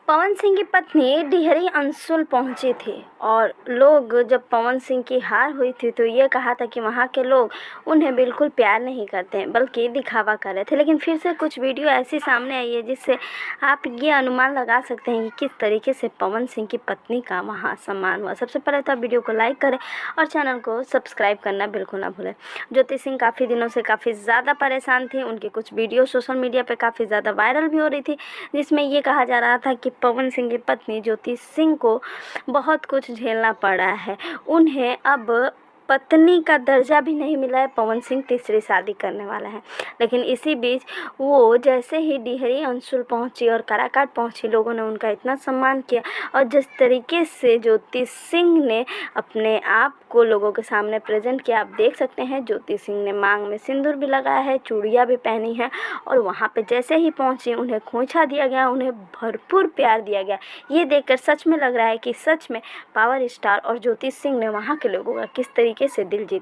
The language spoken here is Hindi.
पवन सिंह की पत्नी डिहरी अंशुल पहुंची थी और लोग जब पवन सिंह की हार हुई थी तो ये कहा था कि वहाँ के लोग उन्हें बिल्कुल प्यार नहीं करते हैं बल्कि दिखावा कर रहे थे। लेकिन फिर से कुछ वीडियो ऐसी सामने आई है जिससे आप ये अनुमान लगा सकते हैं कि किस तरीके से पवन सिंह की पत्नी का वहाँ सम्मान हुआ। सबसे पहले तो आप वीडियो को लाइक करें और चैनल को सब्सक्राइब करना बिल्कुल ना भूलें। ज्योति सिंह काफ़ी दिनों से काफ़ी ज़्यादा परेशान थी। उनकी कुछ वीडियो सोशल मीडिया पर काफ़ी ज़्यादा वायरल भी हो रही थी, जिसमें ये कहा जा रहा था कि पवन सिंह की पत्नी ज्योति सिंह को बहुत कुछ झेलना पड़ा है। उन्हें अब पत्नी का दर्जा भी नहीं मिला है। पवन सिंह तीसरी शादी करने वाला है। लेकिन इसी बीच वो जैसे ही डिहरी अंशुल पहुंची और काराकाट पहुंची, लोगों ने उनका इतना सम्मान किया और जिस तरीके से ज्योति सिंह ने अपने आप को लोगों के सामने प्रेजेंट किया, आप देख सकते हैं। ज्योति सिंह ने मांग में सिंदूर भी लगाया है, चूड़ियाँ भी पहनी है और वहाँ पे जैसे ही पहुंची उन्हें खोंचा दिया गया, उन्हें भरपूर प्यार दिया गया। ये देखकर सच में लग रहा है कि सच में पावर स्टार और ज्योति सिंह ने वहाँ के लोगों का किस तरीके से दिल जीता।